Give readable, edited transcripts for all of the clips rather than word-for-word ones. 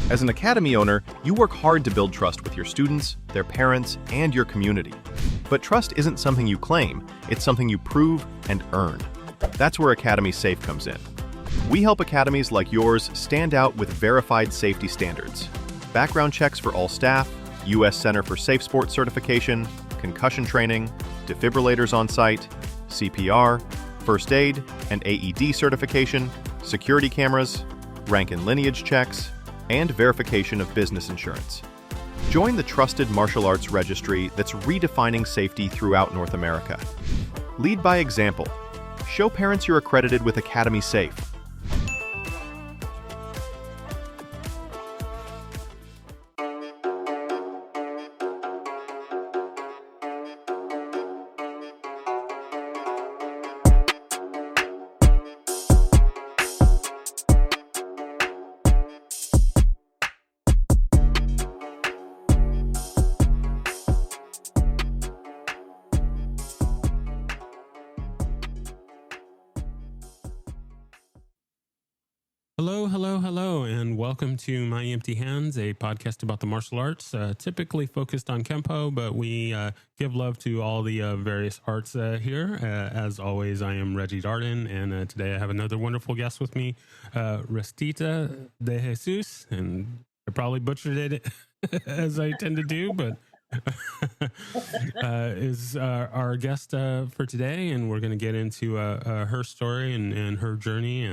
As an academy owner, you work hard to build trust with your students, their parents, and your community. But trust isn't something you claim, it's something you prove and earn. That's where Academy Safe comes in. We help academies like yours stand out with verified safety standards. Background checks for all staff, U.S. Center for Safe Sport certification, concussion training, defibrillators on site, CPR, first aid and AED certification, security cameras, rank and lineage checks, and verification of business insurance. Join the trusted martial arts registry that's redefining safety throughout North America. Lead by example. Show parents you're accredited with Academy Safe. Hello, and welcome to My Empty Hands, a podcast about the martial arts, typically focused on Kempo, but we give love to all the various arts here. As always, I am Reggie Darden, and today I have another wonderful guest with me, Restita DeJesus, and I probably butchered it as I tend to do, but is our guest for today, and we're going to get into her story and her journey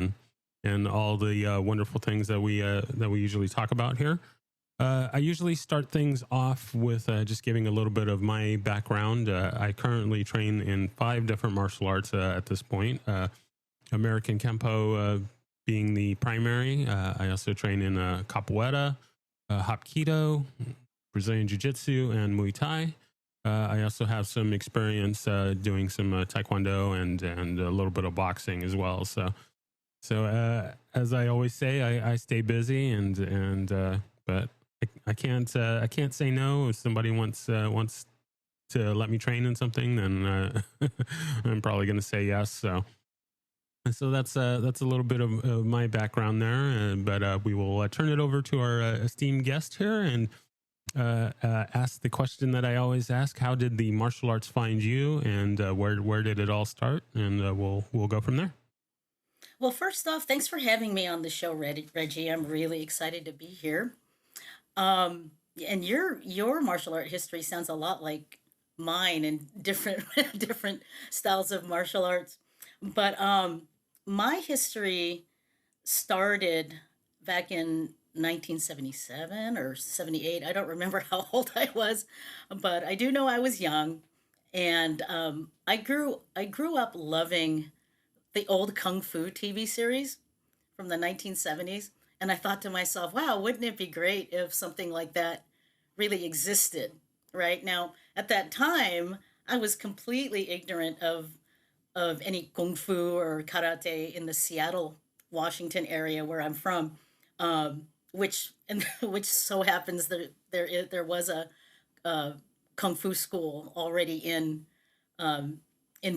and all the wonderful things that we usually talk about here. I usually start things off with just giving a little bit of my background. I currently train in 5 different martial arts at this point. American Kempo being the primary. I also train in Capoeira, Hapkido, Brazilian Jiu-Jitsu, and Muay Thai. I also have some experience doing some Taekwondo and a little bit of boxing as well. So as I always say, I stay busy, but I can't say no. If somebody wants to let me train in something, then I'm probably going to say yes. So that's a little bit of my background there. But we will turn it over to our esteemed guest here and ask the question that I always ask: how did the martial arts find you, and where did it all start? And we'll go from there. Well, first off, thanks for having me on the show, Reggie. I'm really excited to be here. And your martial art history sounds a lot like mine in different different styles of martial arts. But my history started back in 1977 or 78. I don't remember how old I was, but I do know I was young, and I grew up loving the old Kung Fu TV series from the 1970s. And I thought to myself, wow, wouldn't it be great if something like that really existed? Right now, at that time, I was completely ignorant of any Kung Fu or karate in the Seattle, Washington area where I'm from, which so happens that there was a Kung Fu school already in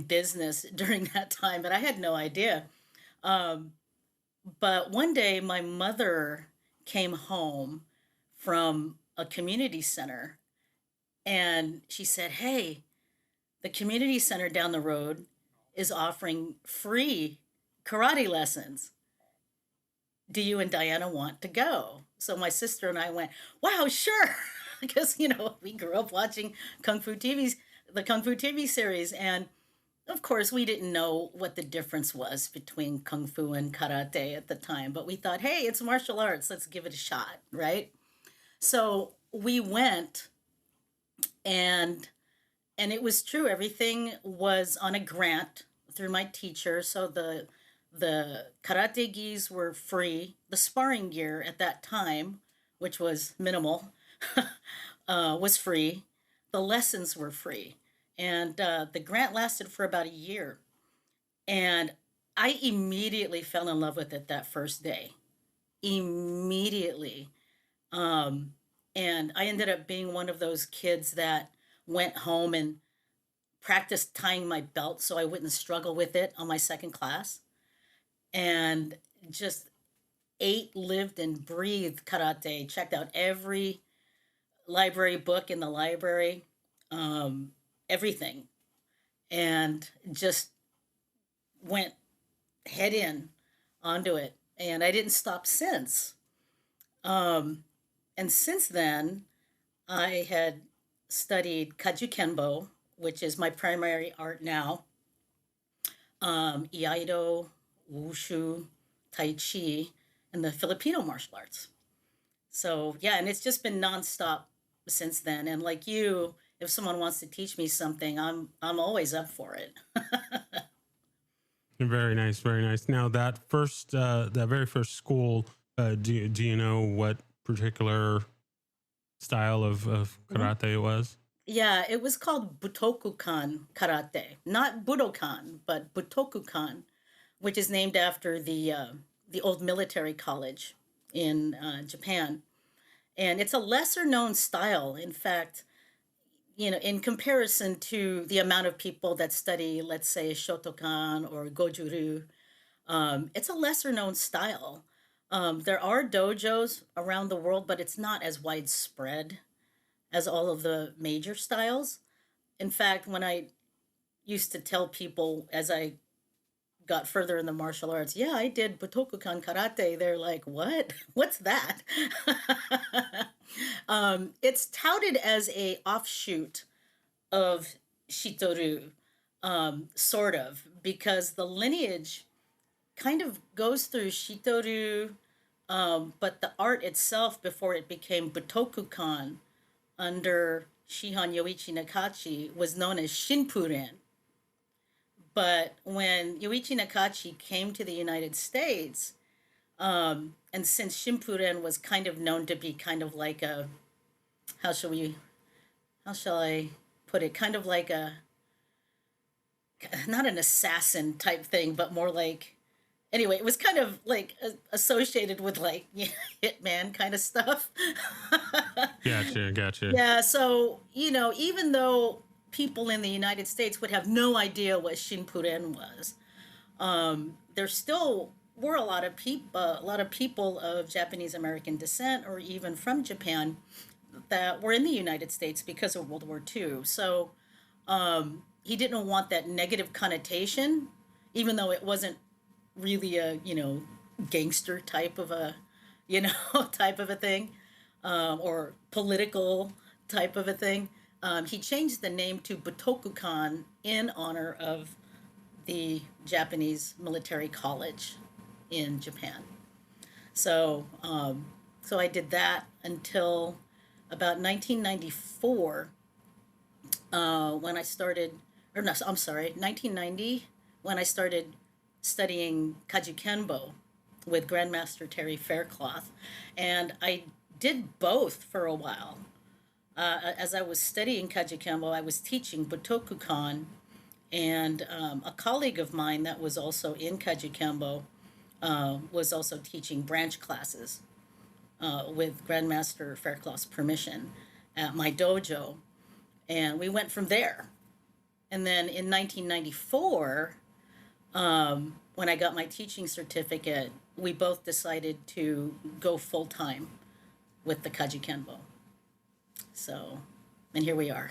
business during that time, but I had no idea. Um, but one day, my mother came home from a community center, and she said, "Hey, the community center down the road is offering free karate lessons. Do you and Diana want to go?" So my sister and I went, "Wow, sure." Because, we grew up watching Kung Fu TVs, the Kung Fu TV series. And of course, we didn't know what the difference was between Kung Fu and karate at the time, but we thought, hey, it's martial arts. Let's give it a shot, right? So we went, and it was true. Everything was on a grant through my teacher. So the karate gis were free. The sparring gear at that time, which was minimal, was free. The lessons were free. And the grant lasted for about a year. And I immediately fell in love with it that first day. Immediately. Um, and I ended up being one of those kids that went home and practiced tying my belt so I wouldn't struggle with it on my second class. And just ate, lived, and breathed karate. Checked out every library book in the library, um, everything, and just went head in onto it. And I didn't stop since. Um, and since then, I had studied Kajukenbo, which is my primary art now, Iaido, Wushu, Tai Chi, and the Filipino martial arts. So yeah, and it's just been nonstop since then. And like you, if someone wants to teach me something, I'm always up for it. Very nice, very nice. Now that very first school, do you know what particular style of Mhm. karate it was? Yeah, it was called Butokukan Karate, not Budokan, but Butokukan, which is named after the old military college in Japan. And it's a lesser known style. In fact, in comparison to the amount of people that study, let's say, Shotokan or Gojuru, it's a lesser known style. There are dojos around the world, but it's not as widespread as all of the major styles. In fact, when I used to tell people as I got further in the martial arts, yeah, I did Butokukan karate. They're like, what? What's that? It's touted as a offshoot of Shitoru, sort of, because the lineage kind of goes through Shitoru, but the art itself before it became Butokukan under Shihan Yoichi Nakachi was known as Shinpuren. But when Yoichi Nakachi came to the United States, and since Shimpuren was kind of known to be kind of like a, how shall we, how shall I put it, kind of like a, not an assassin type thing, but more like, anyway, it was kind of like associated with like hitman kind of stuff. Gotcha, gotcha. Yeah, so, even though people in the United States would have no idea what Shinpuren was, there still were a lot of people of Japanese American descent or even from Japan that were in the United States because of World War II. So he didn't want that negative connotation, even though it wasn't really a, gangster type of a, type of a thing, or political type of a thing. He changed the name to Butokukan in honor of the Japanese military college in Japan. So, so I did that until about 1994, when I started, or no, I'm sorry, 1990, when I started studying Kajukenbo with Grandmaster Terry Faircloth. And I did both for a while. As I was studying Kajukenbo, I was teaching Butokukan, and a colleague of mine that was also in Kajukenbo was also teaching branch classes with Grandmaster Faircloth's permission at my dojo. And we went from there. And then in 1994, when I got my teaching certificate, we both decided to go full time with the Kajukenbo. So, and here we are.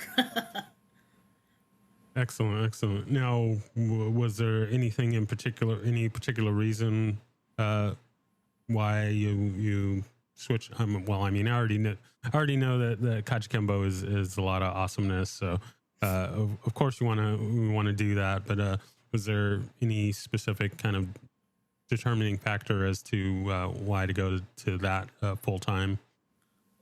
Excellent, excellent. Now, was there anything in particular, any particular reason why you switch? Well, I mean, I already know that Kachikembo is a lot of awesomeness. So, of course, we want to do that. But was there any specific kind of determining factor as to why to go to that full time?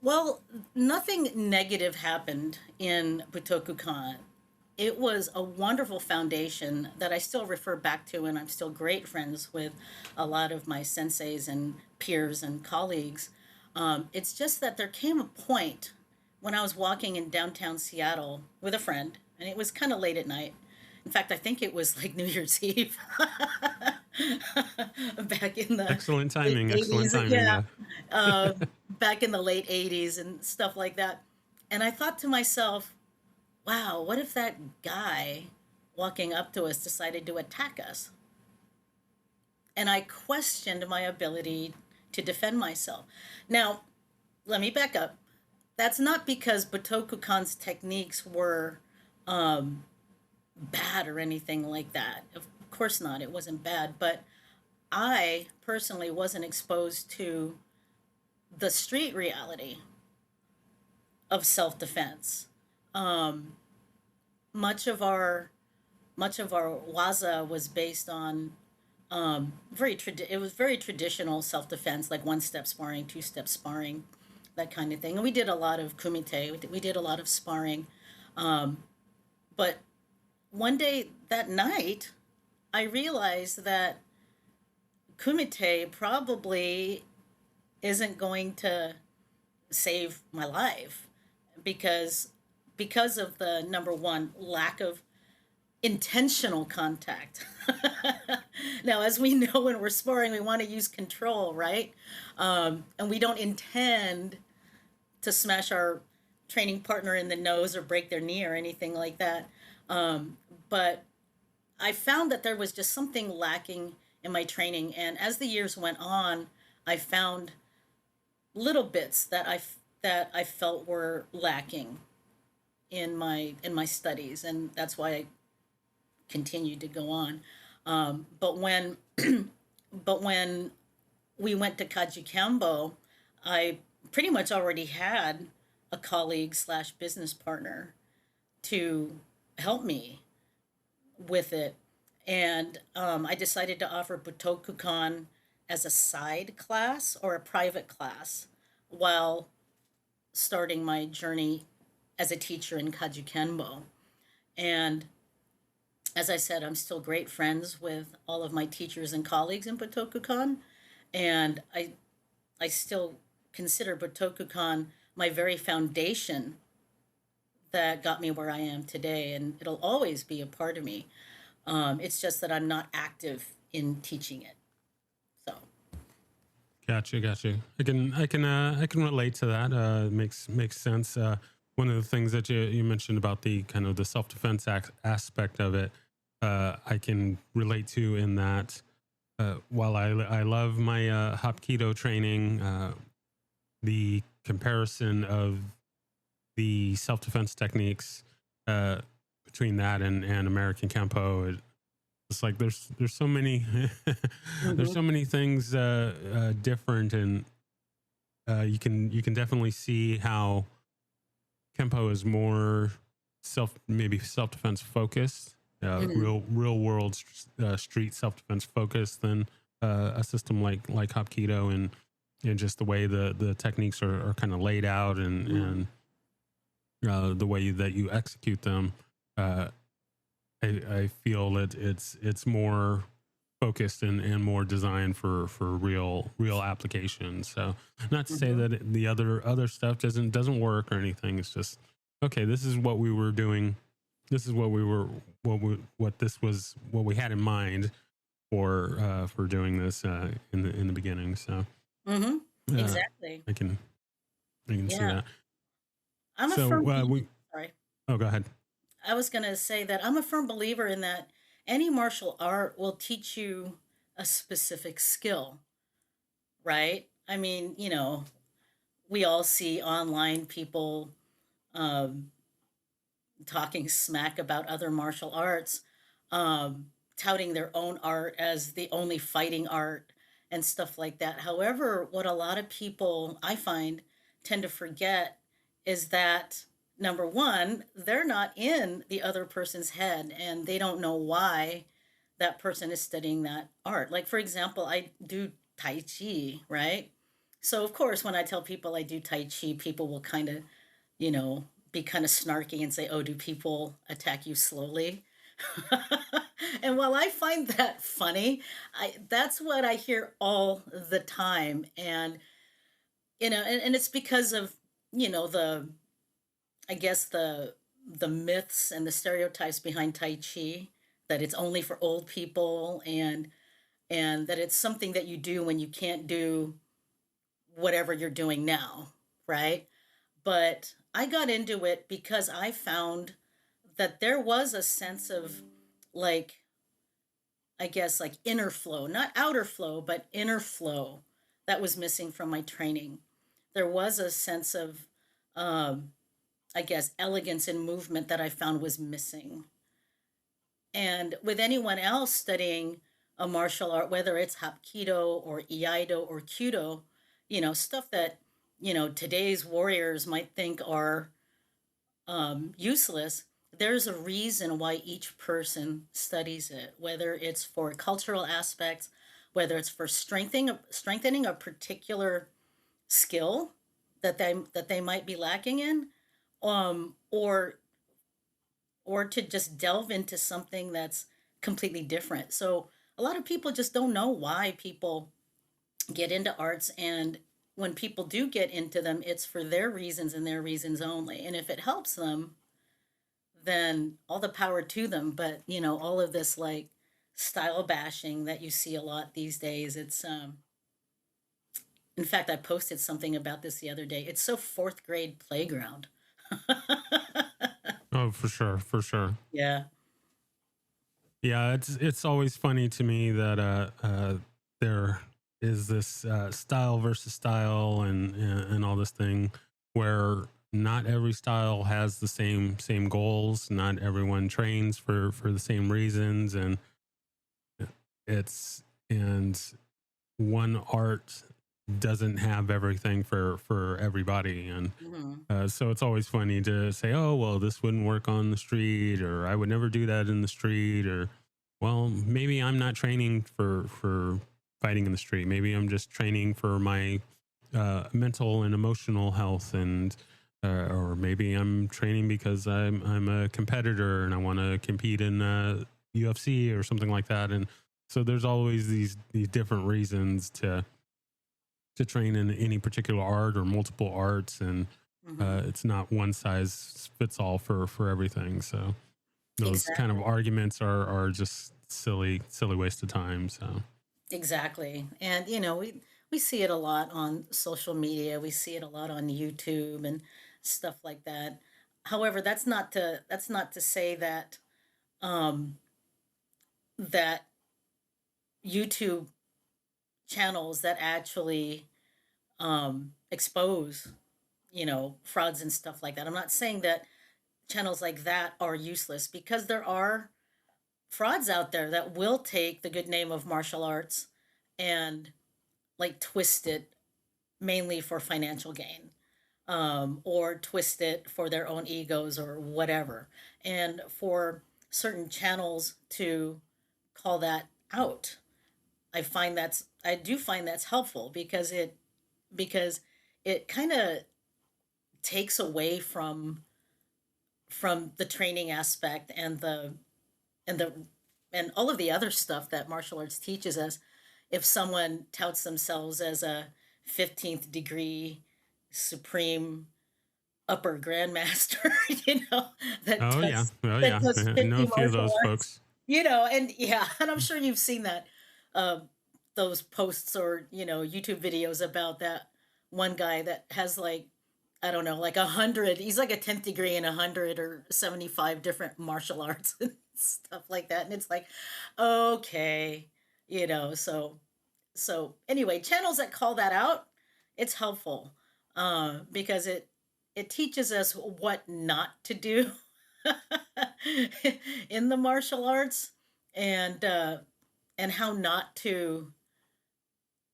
Well, nothing negative happened in Butokukan. It was a wonderful foundation that I still refer back to, and I'm still great friends with a lot of my senseis and peers and colleagues. It's just that there came a point when I was walking in downtown Seattle with a friend, and it was kind of late at night. In fact, I think it was like New Year's Eve back in the Excellent late timing. Excellent 80s. timing. Yeah, Yeah. uh, back in the late 80s and stuff like that. And I thought to myself, wow, what if that guy walking up to us decided to attack us? And I questioned my ability to defend myself. Now, let me back up. That's not because Botokukan's techniques were um, bad or anything like that. Of course not. It wasn't bad, but I personally wasn't exposed to the street reality of self-defense. Um, much of our much of our waza was based on it was very traditional self-defense, like one-step sparring, two-step sparring, that kind of thing. And we did a lot of kumite. We did a lot of sparring. Um, but one day that night, I realized that kumite probably isn't going to save my life because of the number one lack of intentional contact. Now, as we know, when we're sparring, we want to use control, right? And we don't intend to smash our training partner in the nose or break their knee or anything like that. But I found that there was just something lacking in my training, and as the years went on, I found little bits that I felt were lacking in my studies, and that's why I continued to go on. But when but when we went to Kajukenbo, I pretty much already had a colleague slash business partner to help me with it. And I decided to offer Butokukan as a side class or a private class while starting my journey as a teacher in Kajukenbo. And as I said, I'm still great friends with all of my teachers and colleagues in Butokukan. And I still consider Butokukan my very foundation that got me where I am today. And it'll always be a part of me. It's just that I'm not active in teaching it. So, Gotcha. I can relate to that. Makes sense. One of the things that you mentioned about the kind of the self defense aspect of it, I can relate to in that. While I love my Hapkido training, the comparison of the self defense techniques between that and American Kempo, it's like there's so many there's mhm, so many things different, and you can definitely see how Kempo is more maybe self defense focused, mhm, real world street self defense focused than a system like Hapkido, and just the way the techniques are kind of laid out, mhm, and the way that you execute them. Uh, I feel that it's more focused and more designed for real applications. So not to say mhm, that the other stuff doesn't work or anything. It's just okay. This is what we were doing. This is what we were what we had in mind for doing this in the beginning. So mhm. uh, Exactly. I can see Yeah. that. I'm a So firm believer. we Sorry. oh, go ahead. I was going to say that I'm a firm believer in that any martial art will teach you a specific skill, right? I mean, we all see online people um, talking smack about other martial arts, touting their own art as the only fighting art and stuff like that. However, what a lot of people I find tend to forget is that number one, they're not in the other person's head and they don't know why that person is studying that art. Like, for example, I do Tai Chi, right? So, of course, when I tell people I do Tai Chi, people will kind of be kind of snarky and say, "Oh, do people attack you slowly?" And while I find that funny, that's what I hear all the time. And and it's because of the I guess the myths and the stereotypes behind Tai Chi, that it's only for old people, and that it's something that you do when you can't do whatever you're doing now, right? But I got into it because I found that there was a sense of, like, I guess, like inner flow, not outer flow, but inner flow that was missing from my training. There was a sense of, um, I guess, elegance in movement that I found was missing. And with anyone else studying a martial art, whether it's Hapkido or Iaido or Kyudo, stuff that, today's warriors might think are useless, there's a reason why each person studies it, whether it's for cultural aspects, whether it's for strengthening a particular skill that they might be lacking in, or to just delve into something that's completely different. So a lot of people just don't know why people get into arts, and when people do get into them, it's for their reasons and their reasons only. And if it helps them, then all the power to them. But all of this like style bashing that you see a lot these days, it's in fact, I posted something about this the other day. It's so fourth grade playground. Oh, for sure, for sure. Yeah. Yeah, it's always funny to me that there is this style versus style and all this thing where not every style has the same goals. Not everyone trains for the same reasons, and it's and one art doesn't have everything for everybody. And Hmm. so it's always funny to say, oh, well, this wouldn't work on the street, or I would never do that in the street, or, well, maybe I'm not training for fighting in the street. Maybe I'm just training for my mental and emotional health, and or maybe I'm training because I'm a competitor and I want to compete in UFC or something like that. And so there's always these different reasons to train in any particular art or multiple arts, and Hmm. it's not one size fits all for everything. So those kind of Exactly. arguments are just silly waste of time. So Exactly. And we see it a lot on social media. We see it a lot on YouTube and stuff like that. However, that's not to say that um that YouTube channels that actually expose, frauds and stuff like that. I'm not saying that channels like that are useless, because there are frauds out there that will take the good name of martial arts and like twist it mainly for financial gain, or twist it for their own egos or whatever. And for certain channels to call that out, I do find that's helpful, because it kind of takes away from the training aspect and the and all of the other stuff that martial arts teaches us. If someone touts themselves as a 15th degree supreme upper grandmaster, that oh yeah, does oh that yeah, does I know 50 a few of martial those arts, folks. and yeah, and I'm sure you've seen that, uh, those posts or YouTube videos about that one guy that has like, I don't know, like 100. He's like a 10th degree in 175 different martial arts and stuff like that. And it's like, okay, so anyway, channels that call that out, it's helpful, because it teaches us what not to do in the martial arts, and how not to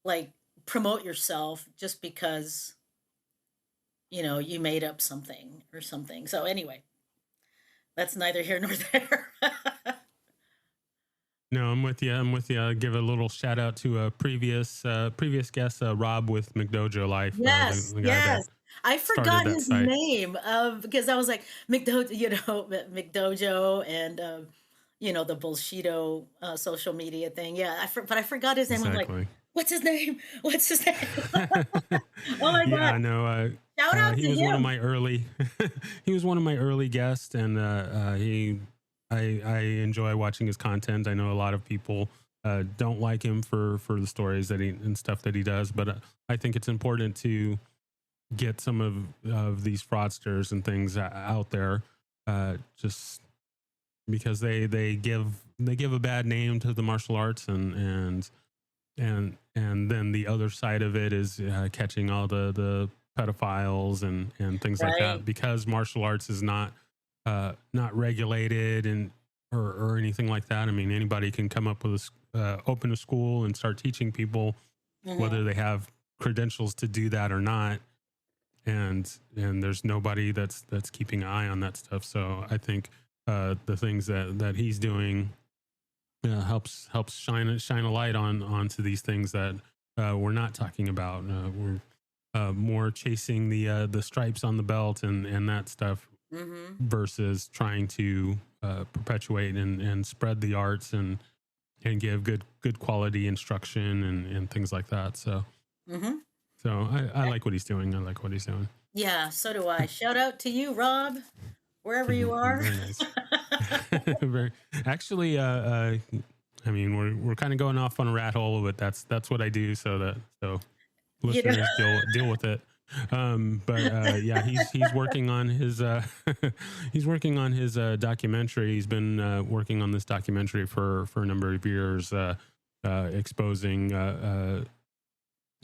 like promote yourself just because you made up something or something. So anyway, that's neither here nor there. No, I'm with you. I'm with you. I'll give a little shout out to a previous guest, Rob with McDojo Life, Yes, the guy that yes. I started forgot that his site. name, because I was like McDojo, McDojo, and the Bullshido social media thing. Yeah, but I forgot his name. I'm like, Exactly. what's his name? What's his name? Oh my Yeah, god! I know. Shout out He to was one of him. my early, he was one of my early guests, and I enjoy watching his content. I know a lot of people don't like him for the stories that he and stuff that he does, but I think it's important to get some of these fraudsters and things out there, just because they give a bad name to the martial arts, and and then the other side of it is catching all the pedophiles and things like Right. that, because martial arts is not regulated and or anything like that. I mean, anybody can come up with open a school and start teaching people, Hmm. whether they have credentials to do that or not. And there's nobody that's keeping an eye on that stuff. So I think the things that he's doing helps shine a light onto these things that we're not talking about. We're more chasing the stripes on the belt and that stuff, Hmm. versus trying to perpetuate and spread the arts and give good quality instruction and things like that. Hmm. So I like what he's doing. I like what he's doing. Yeah, so do I. Shout out to you, Rob, wherever you are. Very nice. Very actually. I mean, we're kind of going off on a rat hole, but that's what I do. So You know. listeners deal with it. But yeah, he's working on his he's working on his documentary. He's been working on this documentary for a number of years, exposing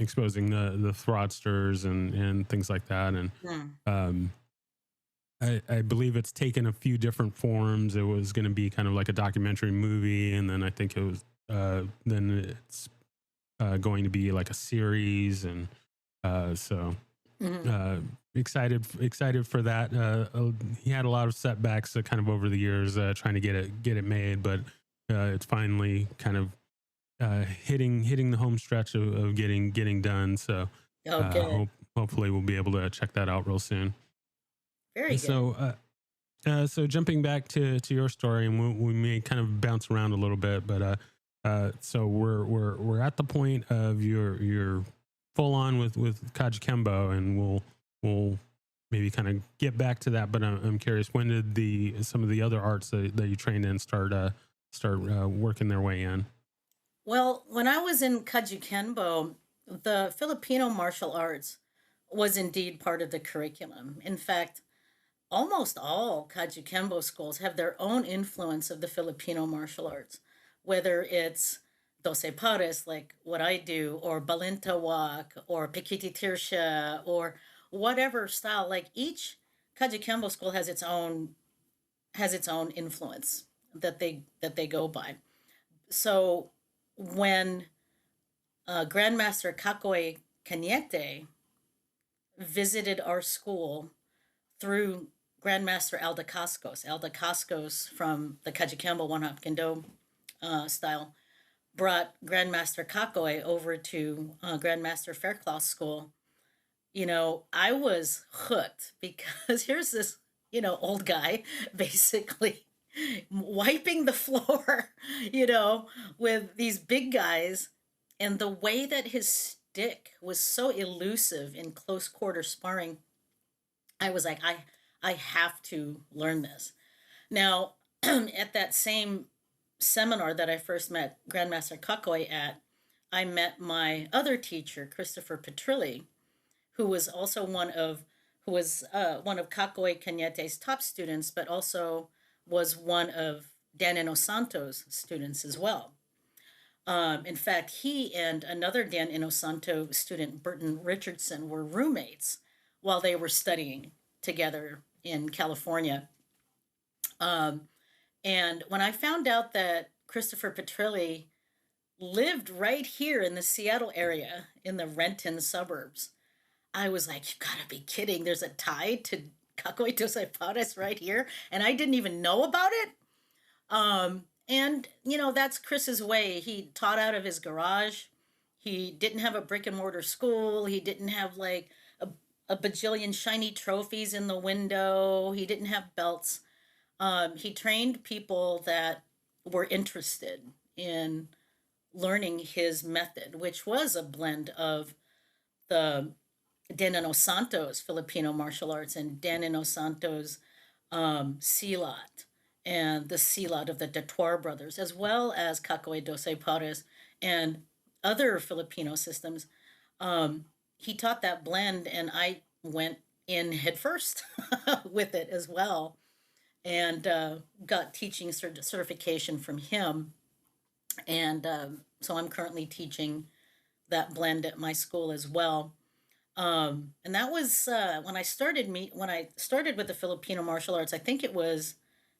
exposing the fraudsters and things like that. And Hmm. um, I believe it's taken a few different forms. It was going to be kind of like a documentary movie, and then I think it was then it's going to be like a series, and so Hmm. uh, excited for that. He had a lot of setbacks kind of over the years trying to get it made, but it's finally kind of hitting the home stretch of getting done. So Oh, good. hopefully we'll be able to check that out real soon. Very good. So jumping back to your story, and we may kind of bounce around a little bit, but so we're at the point of your full on with Kajikembo, and we'll maybe kind of get back to that. But I'm curious, when did some of the other arts that you trained in start working their way in? Well, when I was in Kajukenbo, the Filipino martial arts was indeed part of the curriculum. In fact, almost all Kajukenbo schools have their own influence of the Filipino martial arts, whether it's Doce Pares, like what I do, or Balintawak, or Pikiti Tirsha, or whatever style. Like each Kajukenbo school has its own influence that they go by. So when Grandmaster Kakoy Cañete visited our school through Grandmaster Alda Cascos from the Kajikembo One Hop Kendo style, brought Grandmaster Kakoy over to Grandmaster Faircloth School. I was hooked because here's this, old guy basically wiping the floor, you know, with these big guys. And the way that his stick was so elusive in close quarter sparring, I was like, I have to learn this. Now, at that same seminar that I first met Grandmaster Kakoy at, I met my other teacher, Christopher Petrilli, who was also one of Kakoy Cañete's top students, but also was one of Dan Inosanto's students as well. In fact, he and another Dan Inosanto student, Burton Richardson, were roommates while they were studying together in California. Um, and when I found out that Christopher Petrilli lived right here in the Seattle area in the Renton suburbs, I was like, you gotta be kidding. There's a tie to Cacoy dos Ipares right here. And I didn't even know about it. And, that's Chris's way. He taught out of his garage. He didn't have a brick and mortar school. He didn't have like a bajillion shiny trophies in the window. He didn't have belts. He trained people that were interested in learning his method, which was a blend of the Danilo Santos Filipino martial arts and Danilo Santos silat and the silat of the Detuar brothers, as well as Cacoy dos Pares and other Filipino systems. He taught that blend, and I went in headfirst with it as well, and got teaching certification from him. And so I'm currently teaching that blend at my school as well. And that was when I started with the Filipino martial arts. I think it was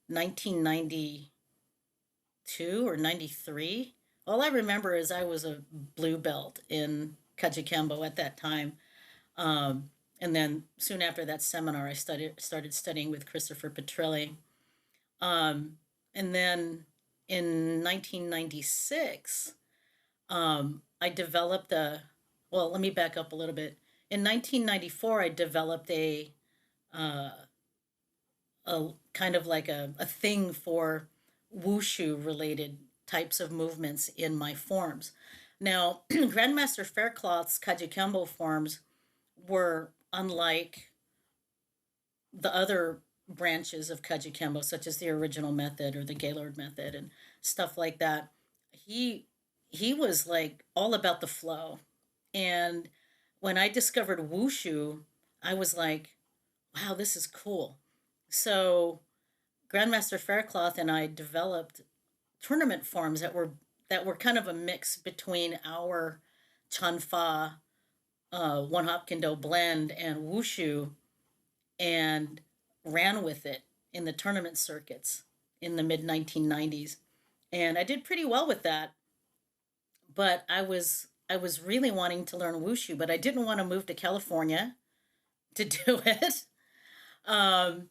1992 or 93. All I remember is I was a blue belt in Kajikembo at that time. And then soon after that seminar, I started studying with Christopher Petrilli. Um, and then in 1996, I developed well, let me back up a little bit. In 1994, I developed uh, a kind of like a thing for wushu related types of movements in my forms. Now, Grandmaster Faircloth's Kajikembo forms were unlike the other branches of Kajikembo, such as the original method or the Gaylord method and stuff like that. He he was like all about the flow. And when I discovered wushu, I was like, wow, this is cool. So Grandmaster Faircloth and I developed tournament forms that were kind of a mix between our Chanfa one hop kendo blend and wushu, and ran with it in the tournament circuits in the mid 1990s. And I did pretty well with that, but I was really wanting to learn wushu, but I didn't want to move to California to do it. Um,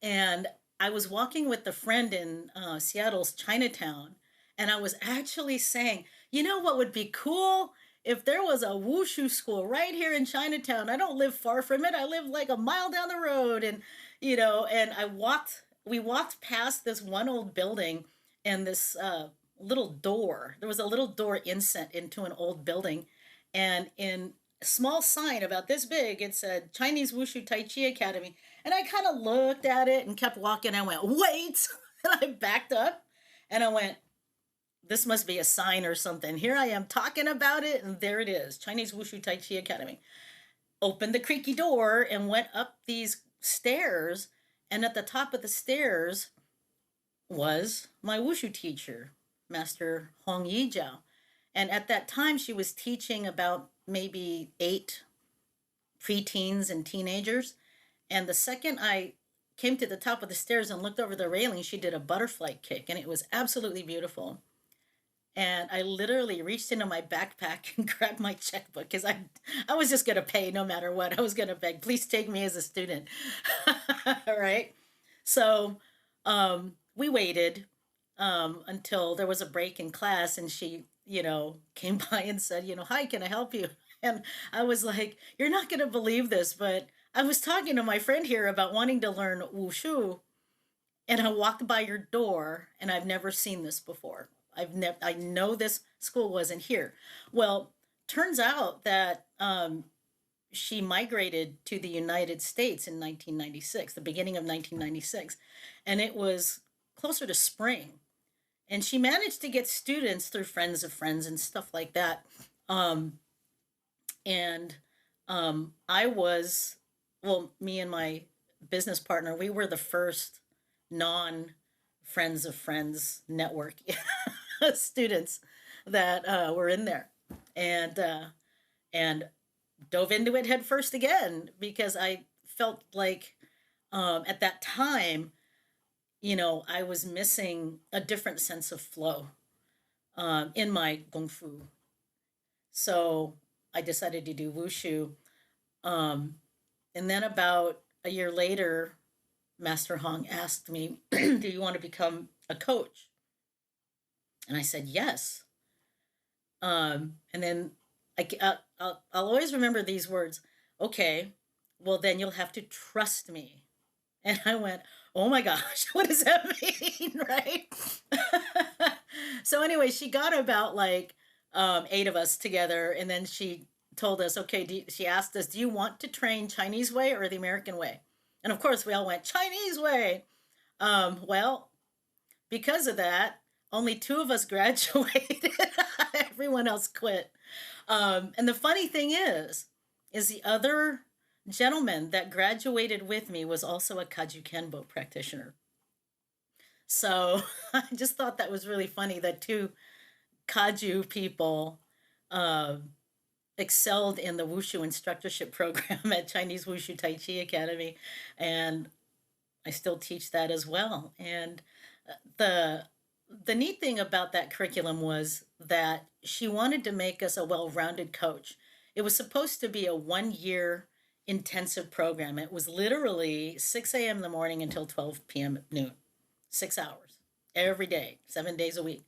and I was walking with a friend in Seattle's Chinatown, and I was actually saying, you know what would be cool? If there was a wushu school right here in Chinatown. I don't live far from it. I live like a mile down the road. And, and we walked past this one old building and this little door. There was a little door inset into an old building. And in a small sign about this big, it said Chinese Wushu Tai Chi Academy. And I kind of looked at it and kept walking. I went, wait. And I backed up and I went, this must be a sign or something. Here I am talking about it, and there it is, Chinese Wushu Tai Chi Academy. Opened the creaky door and went up these stairs, and at the top of the stairs was my wushu teacher, Master Hong Yijiao. And at that time, she was teaching about maybe 8 preteens and teenagers. And the second I came to the top of the stairs and looked over the railing, she did a butterfly kick, and it was absolutely beautiful. And I literally reached into my backpack and grabbed my checkbook because I was just going to pay no matter what. I was going to beg, please take me as a student. All right. So we waited until there was a break in class, and she, came by and said, hi, can I help you? And I was like, you're not going to believe this, but I was talking to my friend here about wanting to learn wushu, and I walked by your door, and I've never seen this before. I know this school wasn't here. Well, turns out that she migrated to the United States in 1996, the beginning of 1996, and it was closer to spring. And she managed to get students through friends of friends and stuff like that. Um, and I was, well, me and my business partner, we were the first non friends of friends network students that were in there, and and dove into it head first again because I felt like at that time, I was missing a different sense of flow in my kung fu. So I decided to do wushu, um, and then about a year later, Master Hong asked me, "Do you want to become a coach?" And I said yes. And then I'll always remember these words. Okay, well then you'll have to trust me. And I went, oh my gosh, what does that mean, right? So anyway, she got about like 8 of us together, and then she told us, okay, she asked us, do you want to train Chinese way or the American way? And of course, we all went Chinese way. Well, because of that, only 2 of us graduated. Everyone else quit. And the funny thing is the other gentleman that graduated with me was also a Kaju Kenbo practitioner. So I just thought that was really funny that 2 Kaju people excelled in the Wushu instructorship program at Chinese Wushu Tai Chi Academy, and I still teach that as well. And the the neat thing about that curriculum was that she wanted to make us a well-rounded coach. It was supposed to be a 1 year intensive program. It was literally 6 a.m. in the morning until 12 p.m. at noon, 6 hours every day, 7 days a week.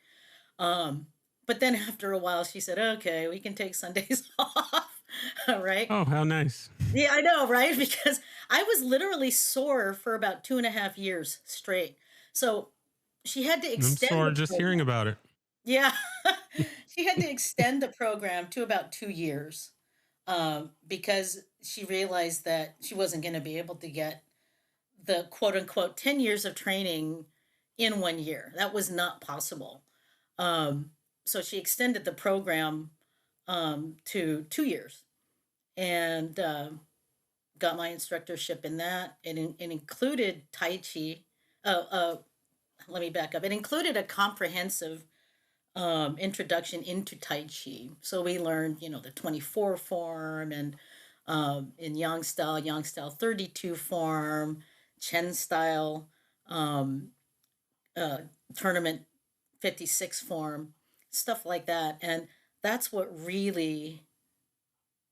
But then after a while, she said, "Okay, we can take Sundays off." All right. Oh, how nice. Yeah, I know, right? Because I was literally sore for about 2.5 years straight. So she had to I'm extend sore the just hearing program. about it. Yeah. She had to extend the program to about 2 years, because she realized that she wasn't going to be able to get the quote unquote 10 years of training in 1 year. That was not possible. Um, so she extended the program to 2 years, and got my instructorship in that. It included Tai Chi. Uh, uh, Let me back up. It included a comprehensive introduction into Tai Chi. So we learned, the 24 form, and in Yang style 32 form, Chen style, um, uh, tournament 56 form, stuff like that. And that's what really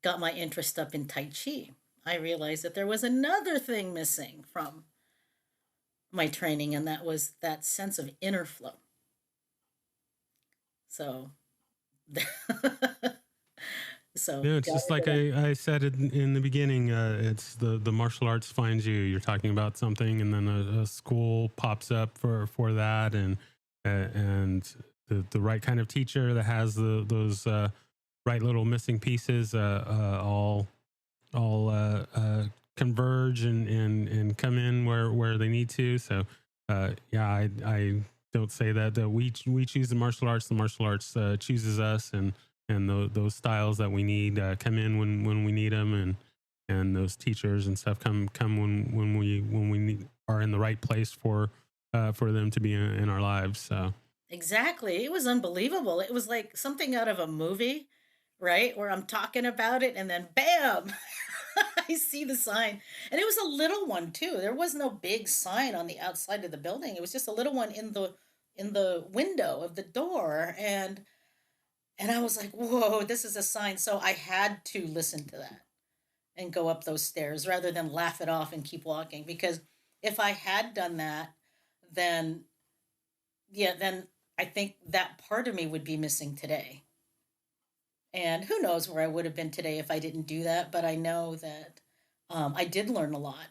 got my interest up in Tai Chi. I realized that there was another thing missing from my training, and that was that sense of inner flow. So, so Yeah, it's got just like into that. I said in the beginning. It's the martial arts finds you. You're talking about something, and then a school pops up for that, and the right kind of teacher that has those right little missing pieces all converge and come in where they need to. So yeah, I don't say that we choose the martial arts chooses us, and those styles that we need come in when we need them, and those teachers and stuff come when we are in the right place for them to be in our lives. So Exactly. It was unbelievable. It was like something out of a movie, right? Where I'm talking about it and then bam, I see the sign. And it was a little one too. There was no big sign on the outside of the building. It was just a little one in the window of the door, and I was like, "Whoa, this is a sign." So I had to listen to that and go up those stairs rather than laugh it off and keep walking, because if I had done that, then yeah, then I think that part of me would be missing today. And who knows where I would have been today if I didn't do that. But I know that I did learn a lot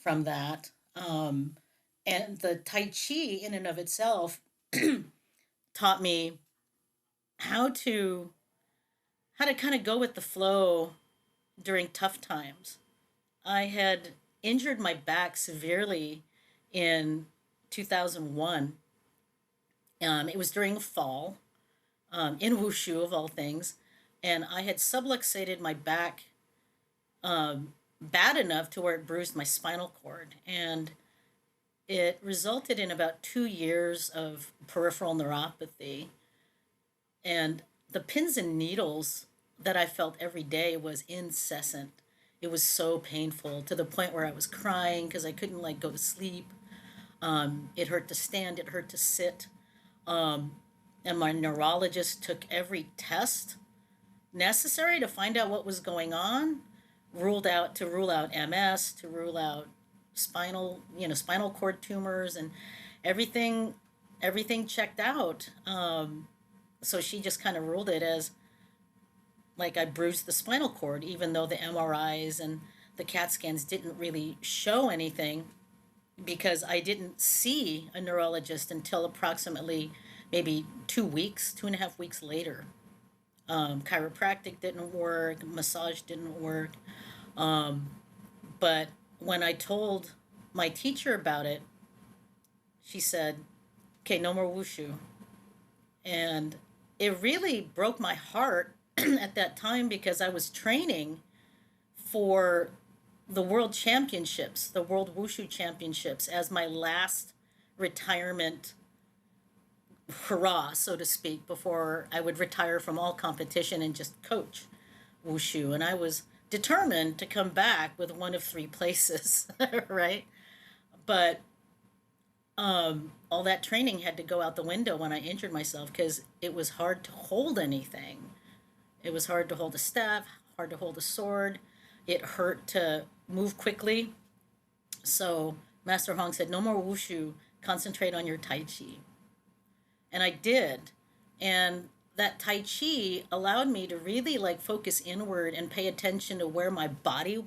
from that. And the Tai Chi, in and of itself, taught me how to kind of go with the flow during tough times. I had injured my back severely in 2001. It was during fall, in Wushu of all things, and I had subluxated my back bad enough to where it bruised my spinal cord, and it resulted in about 2 years of peripheral neuropathy. And the pins and needles that I felt every day was incessant. It was so painful to the point where I was crying because I couldn't like go to sleep. It hurt to stand, it hurt to sit. Um, and my neurologist took every test necessary to find out what was going on, rule out MS, to rule out spinal cord tumors, and everything everything checked out. So she just kind of ruled it as like I bruised the spinal cord, even though the MRIs and the CAT scans didn't really show anything, because I didn't see a neurologist until approximately maybe 2 weeks, 2.5 weeks later. Chiropractic didn't work, massage didn't work. Um, but when I told my teacher about it, she said, "Okay, no more wushu." And it really broke my heart at that time, because I was training for the world championships, the world wushu championships, as my last retirement hurrah, so to speak, before I would retire from all competition and just coach wushu. And I was determined to come back with one of three places, right? But all that training had to go out the window when I injured myself because it was hard to hold anything. It was hard to hold a staff, hard to hold a sword. It hurt to move quickly. So Master Hong said, no more wushu, concentrate on your Tai Chi. And I did. And that Tai Chi allowed me to really like focus inward and pay attention to where my body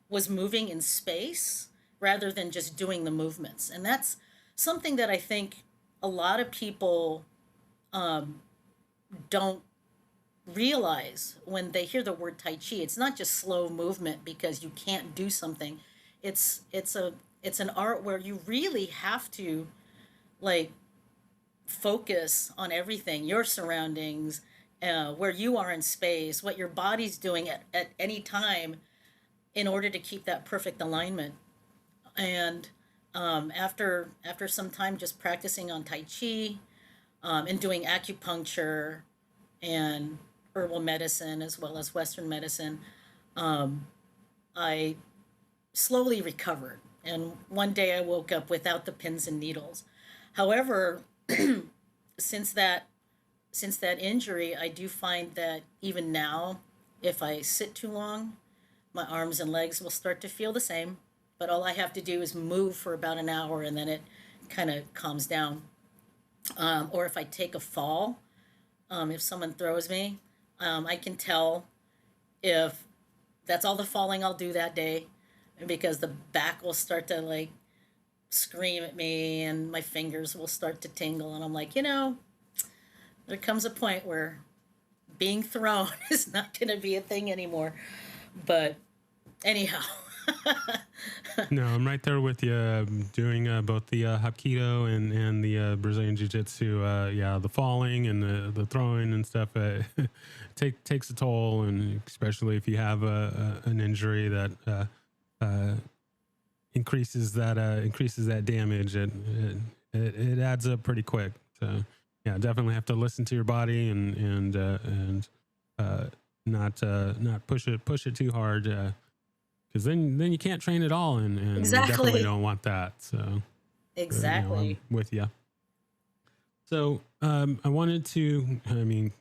was moving in space rather than just doing the movements. And that's something that I think a lot of people don't realize when they hear the word Tai Chi. It's not just slow movement because you can't do something. It's an art where you really have to like focus on everything, your surroundings, where you are in space, what your body's doing at any time in order to keep that perfect alignment. And after some time just practicing on Tai Chi and doing acupuncture and herbal medicine as well as Western medicine, I slowly recovered. And one day I woke up without the pins and needles. However, since that since that injury, I do find that even now, if I sit too long, my arms and legs will start to feel the same. But all I have to do is move for about an hour and then it kind of calms down. Or if I take a fall, if someone throws me, I can tell if that's all the falling I'll do that day because the back will start to like scream at me and my fingers will start to tingle. And I'm like, there comes a point where being thrown is not going to be a thing anymore. But anyhow. No, I'm right there with you. Doing both the Hapkido and the Brazilian Jiu-Jitsu. Yeah, the falling and the throwing and stuff takes a toll, and especially if you have an injury that increases that damage, it adds up pretty quick. So yeah, definitely have to listen to your body and not push it too hard. Because then you can't train at all, and we definitely don't want that. So Exactly. I'm with you. So I wanted to. I mean,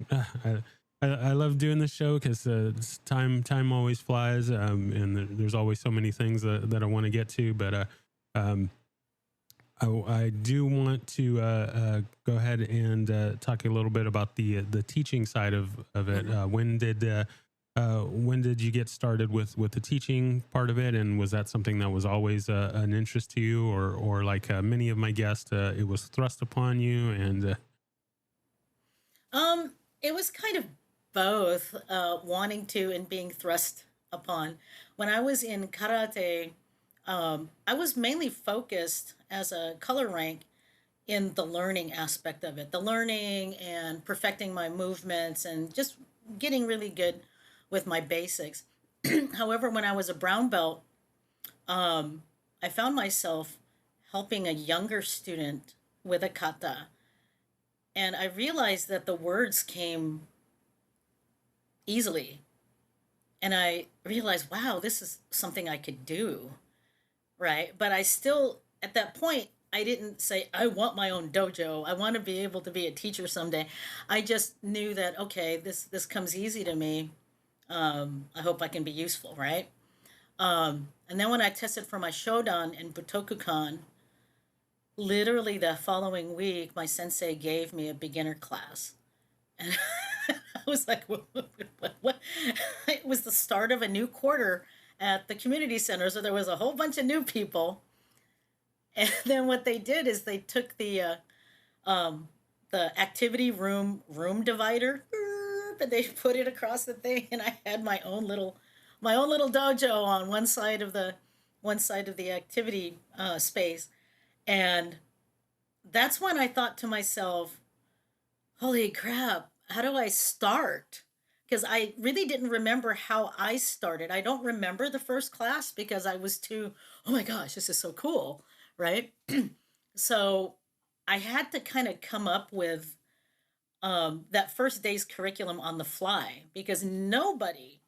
I love doing this show because time always flies, and there's always so many things that I want to get to. But I do want to go ahead and talk a little bit about the teaching side of it. When did you get started with the teaching part of it, and was that something that was always an interest to you, or like many of my guests, it was thrust upon you? And it was kind of both wanting to and being thrust upon. When I was in karate, I was mainly focused as a color rank in the learning aspect of it, the learning and perfecting my movements and just getting really good with my basics. However, when I was a brown belt, I found myself helping a younger student with a kata. And I realized that the words came easily. And I realized, wow, this is something I could do. Right. But I still, at that point, I didn't say, I want my own dojo. I want to be able to be a teacher someday. I just knew that, okay, this comes easy to me. I hope I can be useful, right? And then when I tested for my Shodan in Butokukan, literally the following week, my sensei gave me a beginner class. And I was like, what? It was the start of a new quarter at the community center. So there was a whole bunch of new people. And then what they did is they took the activity room divider, and they put it across the thing, and I had my own little dojo on one side of the activity space. And that's when I thought to myself, holy crap, how do I start? Because I really didn't remember how I started. I don't remember the first class because I was too, oh my gosh, this is so cool, right? So I had to kind of come up with that first day's curriculum on the fly because nobody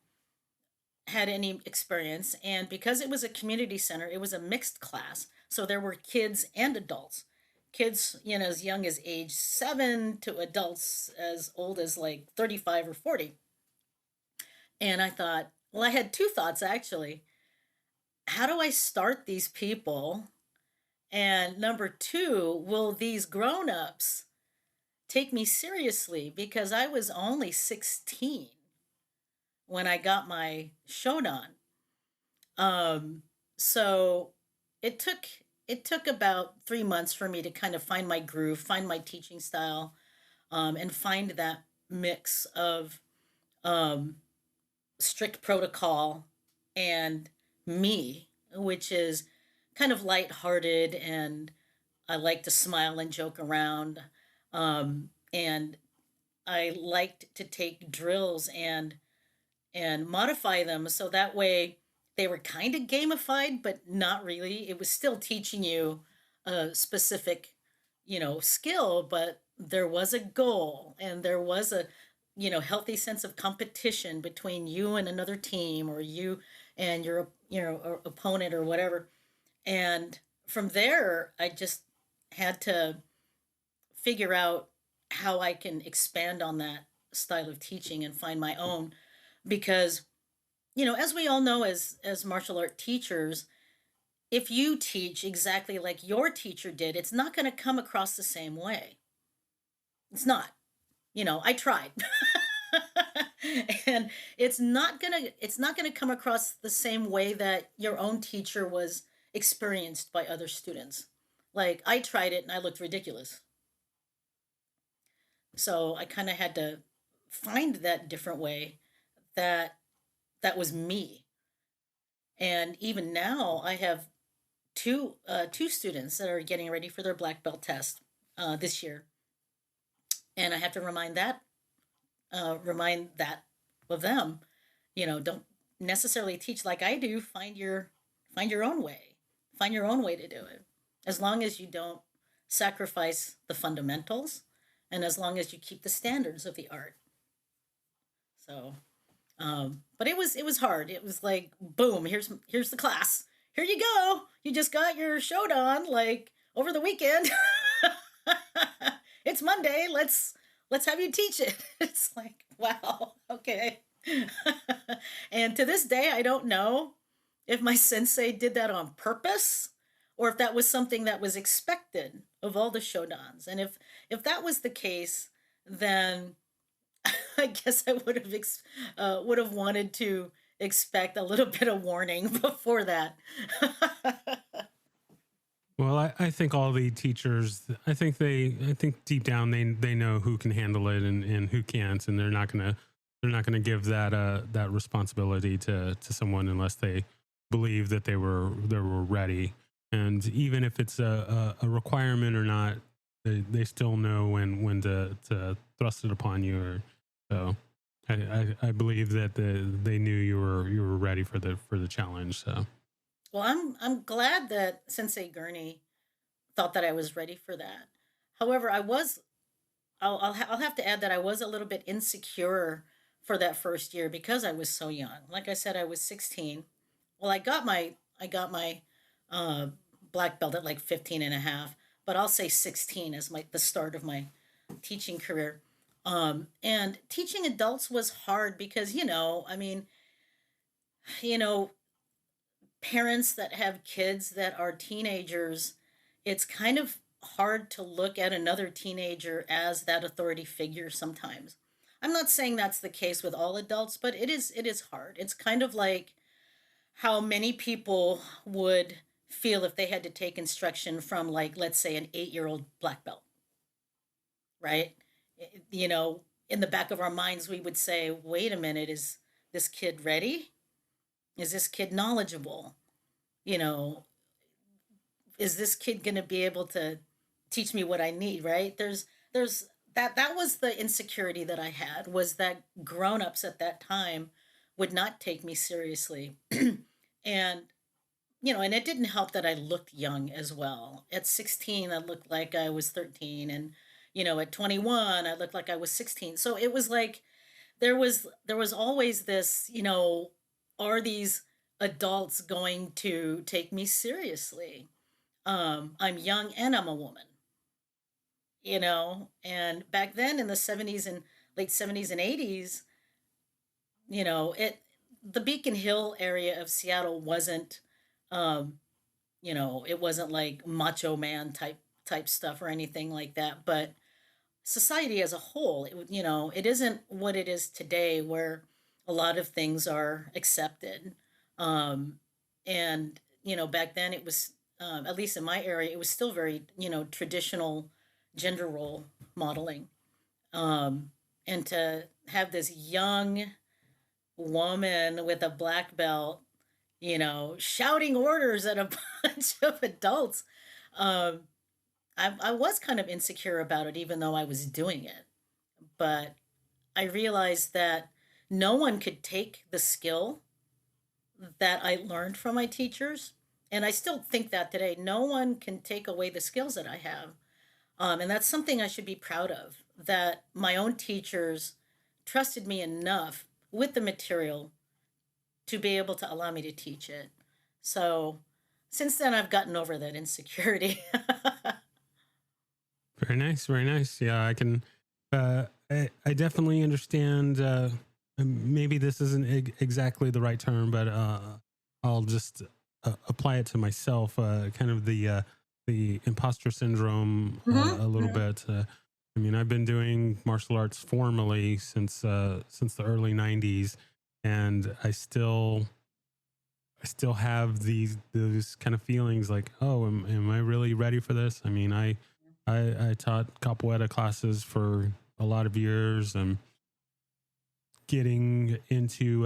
had any experience. And because it was a community center, it was a mixed class. So there were kids and adults. Kids, as young as age 7 to adults as old as like 35 or 40. And I thought, well, I had two thoughts actually. How do I start these people? And number two, will these grown-ups take me seriously? Because I was only 16 when I got my Shodan. Um, so it took it took about 3 months for me to kind of find my groove, find my teaching style, and find that mix of um, strict protocol and me, which is kind of lighthearted and I like to smile and joke around. And I liked to take drills and modify them so that way they were kind of gamified, but not really. It was still teaching you a specific, skill, but there was a goal and there was a, healthy sense of competition between you and another team or you and your, opponent or whatever. And from there, I just had to figure out how I can expand on that style of teaching and find my own because as we all know as martial art teachers, if you teach exactly like your teacher did, it's not going to come across the same way. It's not. I tried. And it's not going to come across the same way that your own teacher was experienced by other students. Like I tried it and I looked ridiculous. So I kind of had to find that different way that that was me. And even now, I have two students that are getting ready for their black belt test this year, and I have to remind that of them. Don't necessarily teach like I do. Find your own way. Find your own way to do it. As long as you don't sacrifice the fundamentals, and as long as you keep the standards of the art. So but it was hard. It was like, boom, here's the class. Here you go. You just got your Shodan like over the weekend. It's Monday. Let's have you teach it. It's like, wow, okay. And to this day, I don't know if my sensei did that on purpose or if that was something that was expected of all the Shodans. And if that was the case, then I guess I would have wanted to expect a little bit of warning before that. Well, I think all the teachers, I think deep down they know who can handle it and who can't, and they're not gonna give that responsibility to someone unless they believe that they were ready. And even if it's a requirement or not, they still know when to thrust it upon you. Or so I believe that they knew you were ready for the challenge. So Well, I'm glad that Sensei Gurney thought that I was ready for that. However, I'll have to add that I was a little bit insecure for that first year because I was so young. Like I said, I was 16. Well, I got my uh, black belt at like 15 and a half, but I'll say 16 as the start of my teaching career. And teaching adults was hard because I mean, you know, parents that have kids that are teenagers, it's kind of hard to look at another teenager as that authority figure sometimes. I'm not saying that's the case with all adults, but it is hard. It's kind of like how many people would feel if they had to take instruction from like let's say an 8-year-old black belt, right? In the back of our minds we would say, "Wait a minute, is this kid ready? Is this kid knowledgeable? You know, is this kid going to be able to teach me what I need?" Right? There's that was the insecurity that I had, was that grown-ups at that time would not take me seriously. And and it didn't help that I looked young as well. At 16, I looked like I was 13, and at 21, I looked like I was 16. So it was like there was always this, are these adults going to take me seriously? I'm young and I'm a woman, and back then in the 70s and late 70s and 80s, it the Beacon Hill area of Seattle wasn't um it wasn't like macho man type stuff or anything like that, but society as a whole, it isn't what it is today, where a lot of things are accepted. um and back then it was, at least in my area, it was still very, traditional gender role modeling. And to have this young woman with a black belt, shouting orders at a bunch of adults. Um, I was kind of insecure about it, even though I was doing it. But I realized that no one could take the skill that I learned from my teachers. And I still think that today. No one can take away the skills that I have. And that's something I should be proud of, that my own teachers trusted me enough with the material to be able to allow me to teach it. So since then, I've gotten over that insecurity. Very nice, very nice. Yeah, I can. I definitely understand. Maybe this isn't exactly the right term, but I'll just apply it to myself. Kind of the imposter syndrome a little Mhm. bit. I mean, I've been doing martial arts formally since the early '90s, and I still have those kind of feelings like, oh, am I really ready for this? I mean, I taught capoeira classes for a lot of years, and getting into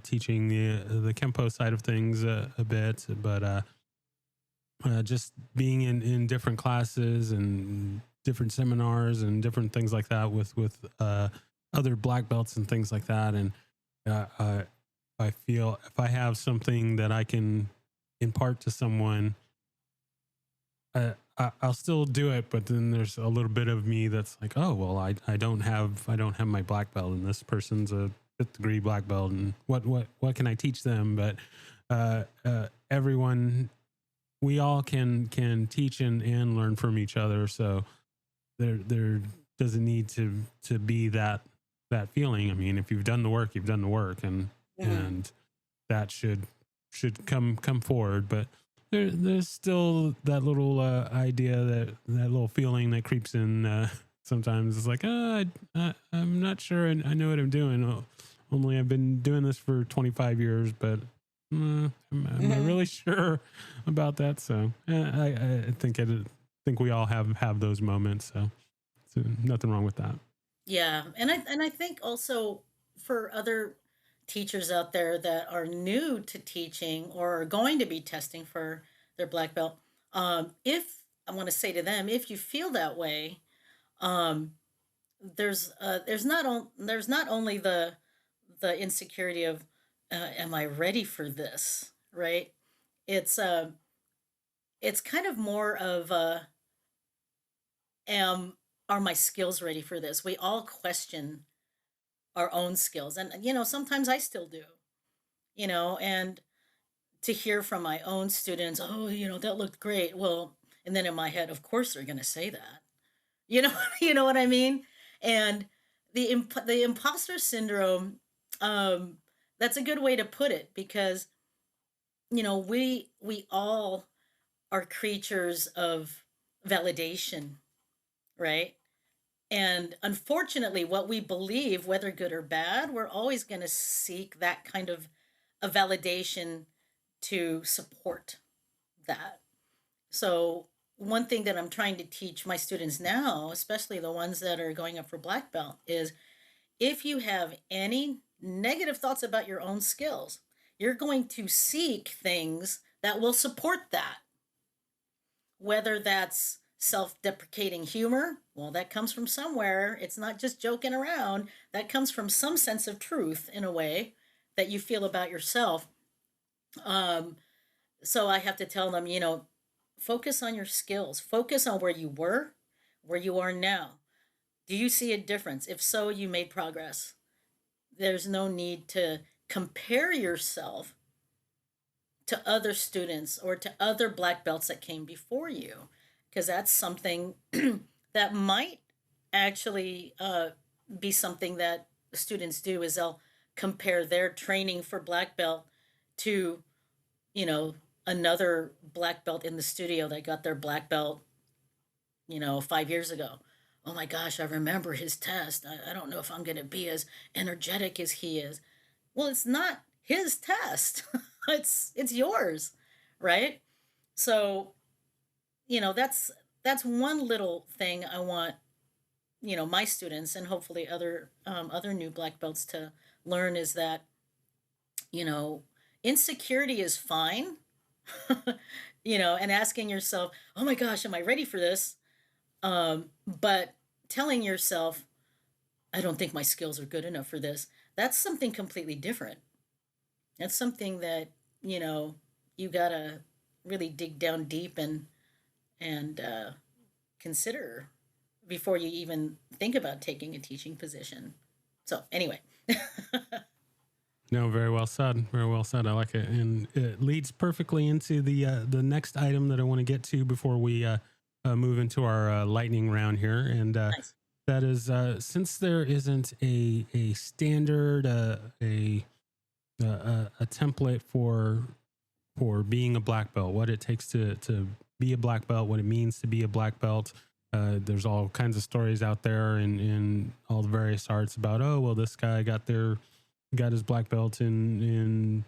teaching the kempo side of things a bit, but just being in different classes and different seminars and different things like that with other black belts and things like that, and uh, I feel if I have something that I can impart to someone, I'll still do it. But then there's a little bit of me that's like, oh well, I don't have my black belt, and this person's a fifth degree black belt, and what can I teach them? But everyone, we all can teach and learn from each other. So there doesn't need to be that feeling. I mean, if you've done the work, you've done the work, and Mhm. and that should come forward. But there's still that little idea, that little feeling that creeps in sometimes. It's like, I'm not sure I know what I'm doing. Only I've been doing this for 25 years, but am I Mhm. really sure about that? So I think we all have those moments. So nothing wrong with that. Yeah, and I think also for other teachers out there that are new to teaching or are going to be testing for their black belt, if I want to say to them, if you feel that way, um, there's not only the insecurity of, am I ready for this, right? It's it's kind of more of, am are my skills ready for this? We all question our own skills, and sometimes I still do, and to hear from my own students, oh, that looked great. Well, and then in my head, of course they're going to say that. You know, you know what I mean? And the imposter syndrome, um that's a good way to put it, because we all are creatures of validation, right? And unfortunately, what we believe, whether good or bad, we're always going to seek that kind of a validation to support that. So, one thing that I'm trying to teach my students now, especially the ones that are going up for black belt, is if you have any negative thoughts about your own skills, you're going to seek things that will support that. Whether that's self deprecating humor, well, that comes from somewhere. It's not just joking around. That comes from some sense of truth, in a way, that you feel about yourself. Um, So I have to tell them, focus on your skills, focus on where you were, where you are now. Do you see a difference? If so, you made progress. There's no need to compare yourself to other students or to other black belts that came before you, because that's something that might actually be something that students do is they'll compare their training for black belt to, you know, another black belt in the studio that got their black belt, 5 years ago. Oh my gosh, I remember his test. I don't know if I'm going to be as energetic as he is. Well, it's not his test. It's yours, right? So, that's one little thing I want, my students and hopefully other new black belts to learn is that, you know, insecurity is fine. And asking yourself, "Oh my gosh, am I ready for this?" But telling yourself, "I don't think my skills are good enough for this." That's something completely different. That's something that, you know, you gotta really dig down deep and consider before you even think about taking a teaching position. So anyway, No, very well said. Very well said. I like it, and it leads perfectly into the next item that I want to get to before we move into our lightning round here. And nice. that is, since there isn't a standard a template for being a black belt, what it takes to be a black belt, what it means to be a black belt. There's all kinds of stories out there in all the various arts about, oh, well, this guy got his black belt in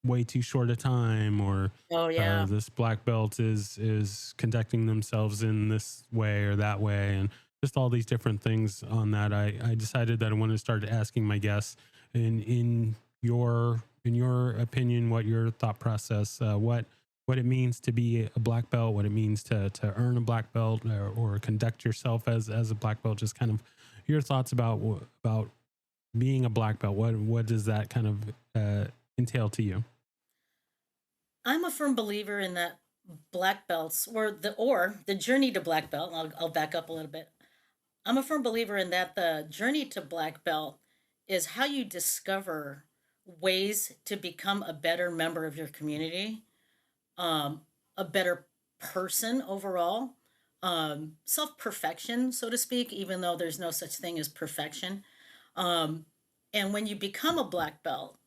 way too short a time, or Oh yeah. this black belt is conducting themselves in this way or that way, and just all these different things on that. I decided that I wanted to start asking my guests in your opinion, what your thought process, what it means to be a black belt, what it means to earn a black belt, or conduct yourself as a black belt. Just kind of your thoughts about being a black belt. What does that kind of entail to you? I'm a firm believer in that black belts or the journey to black belt. I'll back up a little bit. I'm a firm believer in that the journey to black belt is how you discover ways to become a better member of your community, a better person overall, self perfection, so to speak, even though there's no such thing as perfection. Um, and when you become a black belt,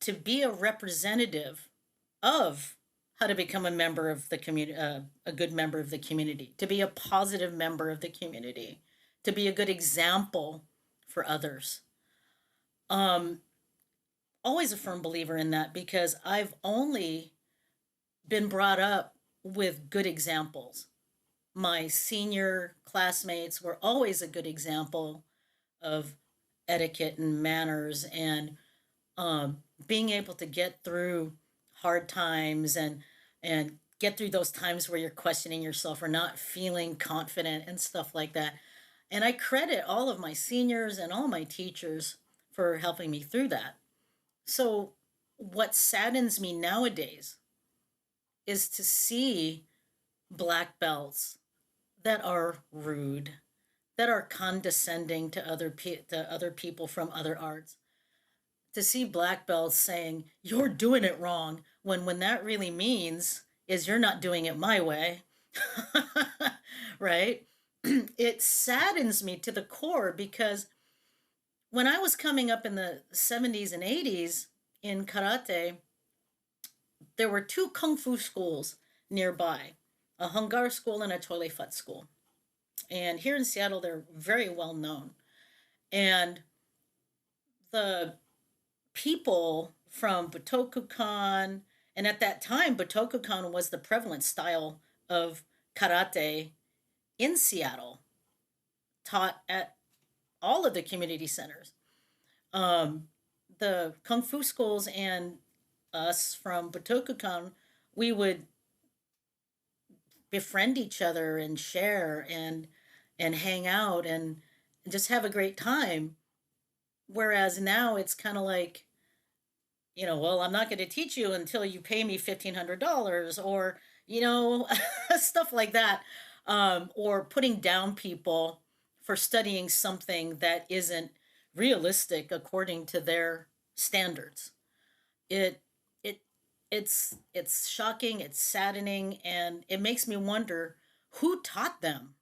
to be a representative of how to become a member of the community, a good member of the community, to be a positive member of the community, to be a good example for others. Um, Always a firm believer in that because I've only been brought up with good examples. My senior classmates were always a good example of etiquette and manners and being able to get through hard times and get through those times where you're questioning yourself or not feeling confident and stuff like that. And I credit all of my seniors and all my teachers for helping me through that. So what saddens me nowadays is to see black belts that are rude, that are condescending to other people from other arts. To see black belts saying you're doing it wrong when that really means is you're not doing it my way. Right? It saddens me to the core because when I was coming up in the 70s and 80s in karate, there were two kung fu schools nearby, a Hungar school and a Tole Fut school. And here in Seattle, they're very well known. And the people from Butokukan, and at that time, Butokukan was the prevalent style of karate in Seattle, taught at all of the community centers. Um, the kung fu schools and us from Butokukan, we would befriend each other and share and hang out and just have a great time. Whereas now it's kind of like well, I'm not going to teach you until you pay me $1,500, or, stuff like that. Or putting down people for studying something that isn't realistic according to their standards. It, it, it's shocking, it's saddening, and it makes me wonder who taught them.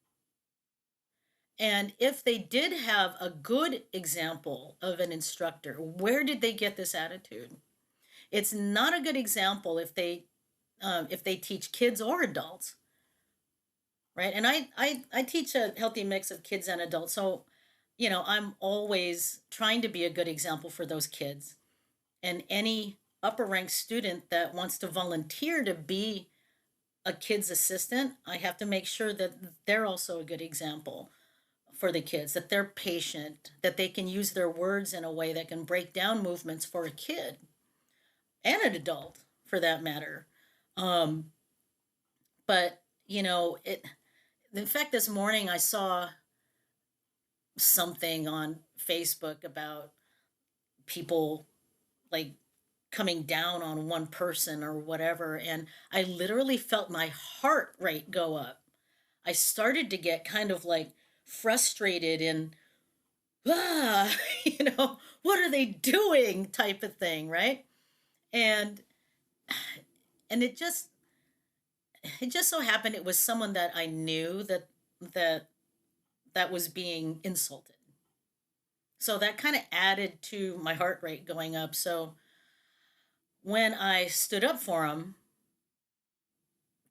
And if they did have a good example of an instructor, where did they get this attitude? It's not a good example if they teach kids or adults, right? And I teach a healthy mix of kids and adults, so I'm always trying to be a good example for those kids. And any upper ranked student that wants to volunteer to be a kid's assistant, I have to make sure that they're also a good example for the kids, that they're patient, that they can use their words in a way that can break down movements for a kid and an adult for that matter. Um, but it. In fact, this morning I saw something on Facebook about people like coming down on one person or whatever, and I literally felt my heart rate go up. I started to get kind of like frustrated and ah, what are they doing type of thing, right? And and it just so happened it was someone that I knew that that was being insulted. So that kind of added to my heart rate going up. So when I stood up for him,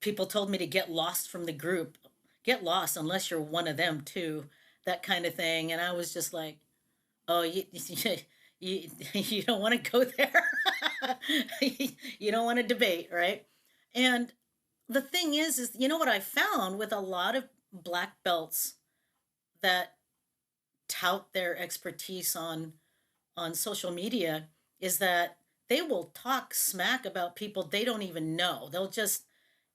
people told me to get lost from the group. Get lost unless you're one of them too, that kind of thing. And I was just like, oh, you don't want to go there. You don't want to debate, right? And the thing is what I found with a lot of black belts that tout their expertise on social media is that they will talk smack about people they don't even know. They'll just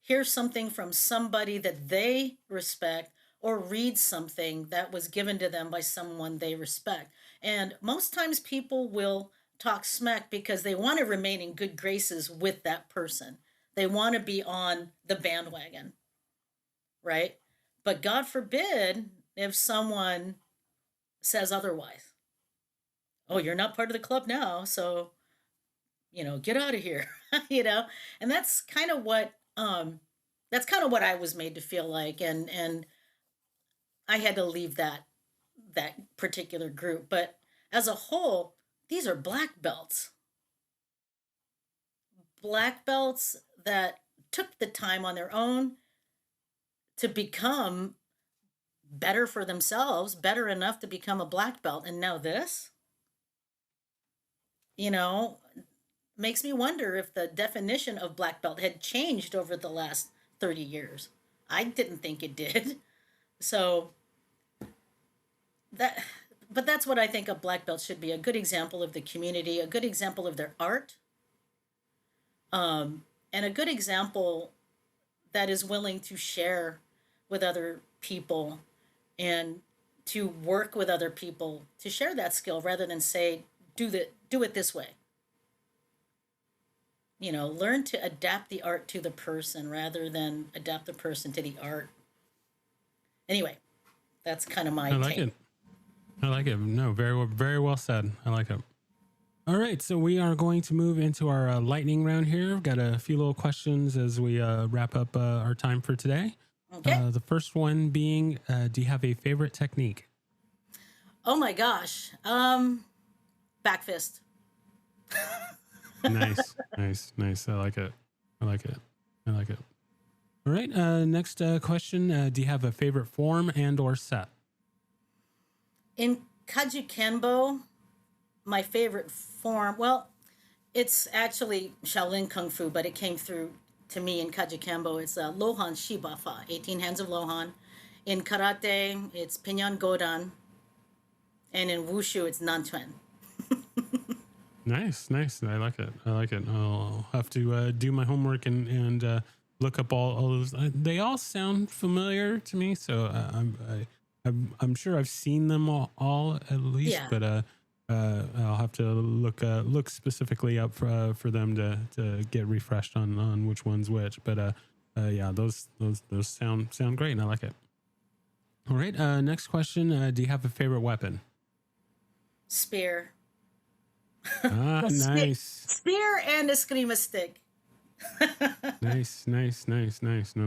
hear something from somebody that they respect or read something that was given to them by someone they respect. And most times people will talk smack because they want to remain in good graces with that person. They want to be on the bandwagon, right? But God forbid if someone says otherwise. Oh, you're not part of the club now, so get out of here. you know, and that's kind of what I was made to feel like, and I had to leave that particular group. But as a whole, these are black belts that took the time on their own to become better for themselves, better enough to become a black belt. And now this, you know, makes me wonder if the definition of black belt had changed over the last 30 years. I didn't think it did. So that but that's what I think a black belt should be, a good example of the community, a good example of their art, and a good example that is willing to share with other people and to work with other people to share that skill rather than say do it this way. Learn to adapt the art to the person rather than adapt the person to the art. Anyway, that's kind of my I like take. it. I like it. No, very well said. I like it. All right, so we are going to move into our lightning round here. We've got a few little questions as we wrap up our time for today. Okay. The first one being, do you have a favorite technique? Oh my gosh. Back fist. Nice. I like it. All right. Next question. Do you have a favorite form and or set? In Kajukenbo, my favorite form, well, it's actually Shaolin Kung Fu, but it came through to me in Kajukenbo. It's Lohan Shibafa, 18 hands of Lohan. In Karate, it's Pinyon Godan. And in Wushu, it's Nantuan. Nice. I like it. I'll have to do my homework and look up all those. They all sound familiar to me, so I'm sure I've seen them all at least. Yeah. But I'll have to look specifically up for them to get refreshed on which one's which. But yeah, those sound great, and I like it. All right. Next question. Do you have a favorite weapon? Spear. Ah, nice. Spear and eskrima stick. Nice. No,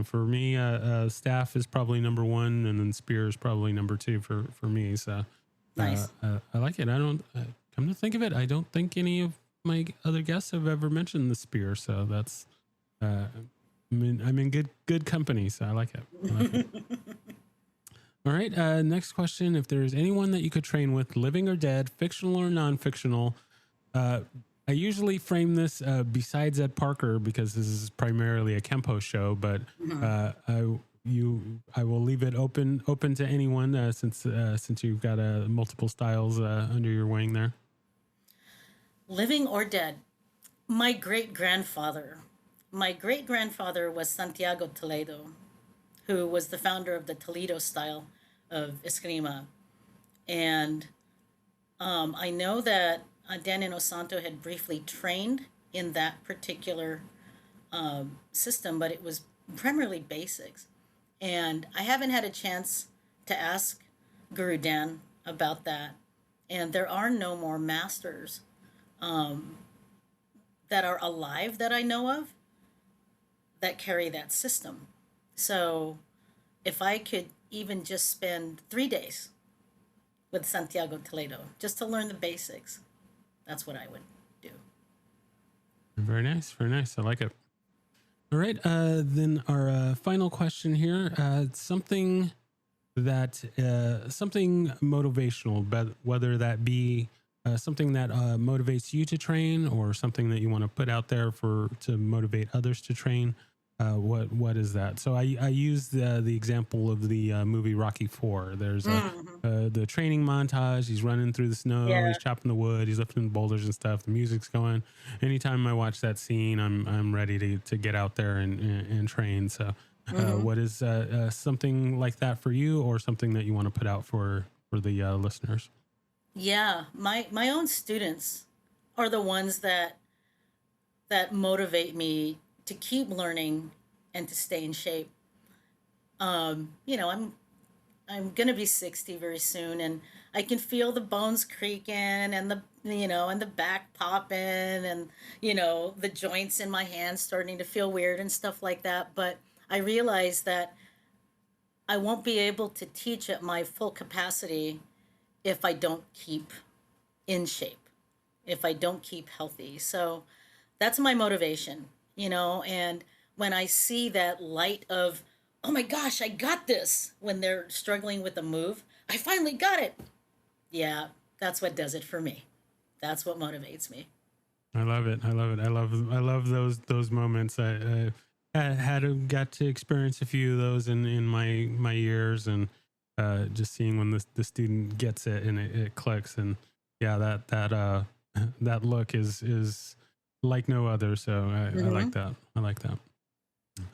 for me, staff is probably number one, and then spear is probably number two for me. So, Nice. I like it. I don't come to think of it, I don't think any of my other guests have ever mentioned the spear. So that's, I'm in good company. So I like it. All right. Next question: if there's anyone that you could train with, living or dead, fictional or non-fictional, I usually frame this besides Ed Parker because this is primarily a Kempo show, but I will leave it open to anyone since you've got multiple styles under your wing there. Living or dead. My great grandfather. My great grandfather was Santiago Toledo, who was the founder of the Toledo style of eskrima, and I know that Dan Inosanto had briefly trained in that particular system, but it was primarily basics. And I haven't had a chance to ask Guru Dan about that. And there are no more masters that are alive that I know of that carry that system. So if I could even just spend 3 days with Santiago Toledo just to learn the basics, that's what I would do. Very nice. I like it. All right. Then our final question here, something motivational, but whether that be something that motivates you to train or something that you want to put out there to motivate others to train. What is that? So I used the example of the movie Rocky IV. There's the training montage. He's running through the snow. Yeah. He's chopping the wood. He's lifting boulders and stuff. The music's going. Anytime I watch that scene, I'm ready to get out there and train. So what is something like that for you, or something that you want to put out for the listeners? Yeah, my own students are the ones that motivate me to keep learning and to stay in shape. I'm gonna be 60 very soon, and I can feel the bones creaking and the back popping, and the joints in my hands starting to feel weird and stuff like that. But I realize that I won't be able to teach at my full capacity if I don't keep in shape, if I don't keep healthy. So that's my motivation, and when I see that light of, oh my gosh, I got this, when they're struggling with a move, I finally got it. Yeah, that's what does it for me. That's what motivates me. I love it. I love those moments. I got to experience a few of those in my years, and just seeing when the student gets it and it clicks, and yeah, that look is like no other. So I like that.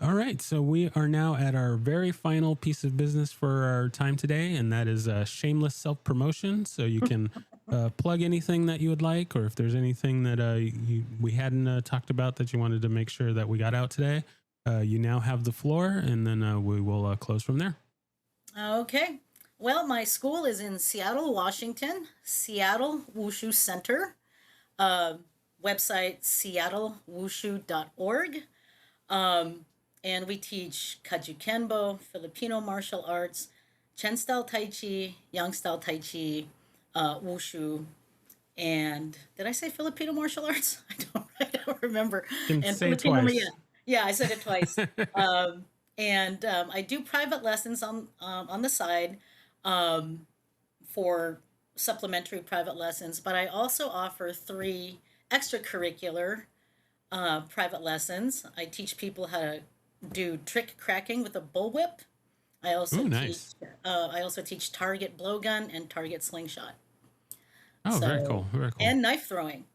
All right, so we are now at our very final piece of business for our time today, and that is shameless self-promotion. So you can plug anything that you would like, or if there's anything that we hadn't talked about that you wanted to make sure that we got out today, you now have the floor, and then we will close from there. Okay. Well, my school is in Seattle, Washington, Seattle Wushu Center. Website seattlewushu.org. And we teach Kaju Kenbo, Filipino martial arts, Chen style Tai Chi, Yang style Tai Chi, Wushu, and did I say Filipino martial arts? I don't remember. You can And say it Filipino, twice. yeah, I said it twice. And I do private lessons on the side for supplementary private lessons, but I also offer 3 extracurricular private lessons. I teach people how to do trick cracking with a bullwhip. I also Ooh, nice. teach target blowgun and target slingshot. Oh, very So, cool. and knife throwing.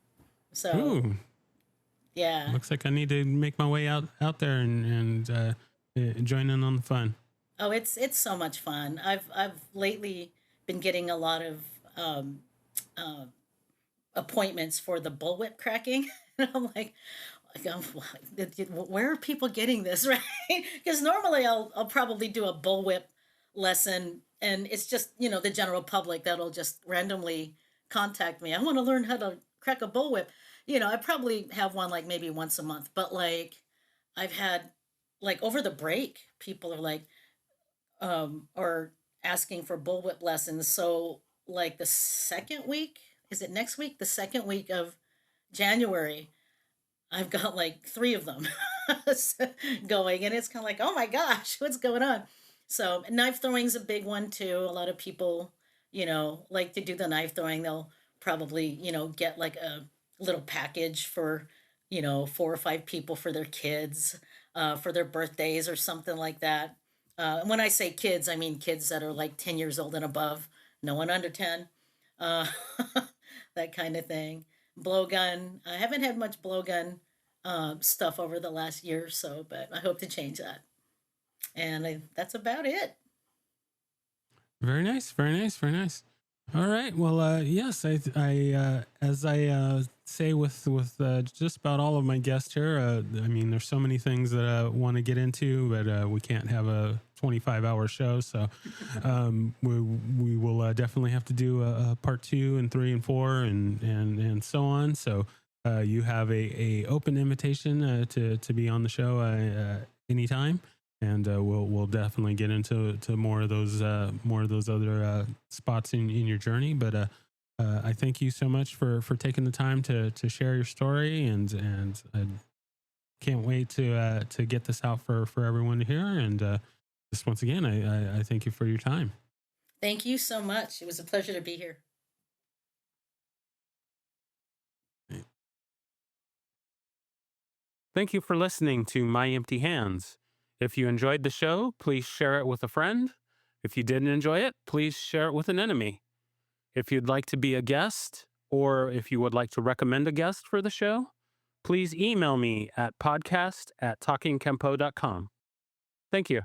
So Ooh, yeah. looks like I need to make my way out there and join in on the fun. Oh, it's so much fun. I've lately been getting a lot of appointments for the bullwhip cracking. And I'm like, where are people getting this, right? Because normally I'll probably do a bullwhip lesson, and it's just the general public that'll just randomly contact me. I want to learn how to crack a bullwhip. I probably have one like maybe once a month, but like I've had like over the break, people are like, or asking for bullwhip lessons. So like the second week, is it next week? The second week of January, I've got like three of them going, and it's kind of like, oh my gosh, what's going on? So knife throwing's a big one too. A lot of people, like to do the knife throwing. They'll probably, get like a little package for, 4 or 5 people for their kids, for their birthdays or something like that. And when I say kids, I mean kids that are like 10 years old and above, no one under 10, uh, that kind of thing. Blowgun. I haven't had much blowgun stuff over the last year or so, but I hope to change that. And that's about it. Very nice, very nice, very nice. All right. Well, yes, as I say with just about all of my guests here, I mean, there's so many things that I want to get into, but we can't have a 25-hour show, so we will definitely have to do a part 2 and 3 and 4 and so on. So you have a open invitation to be on the show anytime. And we'll definitely get into more of those other spots in your journey. But I thank you so much for taking the time to share your story, and I can't wait to get this out for everyone to hear. And just once again, I thank you for your time. Thank you so much. It was a pleasure to be here. Thank you for listening to My Empty Hands. If you enjoyed the show, please share it with a friend. If you didn't enjoy it, please share it with an enemy. If you'd like to be a guest, or if you would like to recommend a guest for the show, please email me at podcast@talkingkempo.com. Thank you.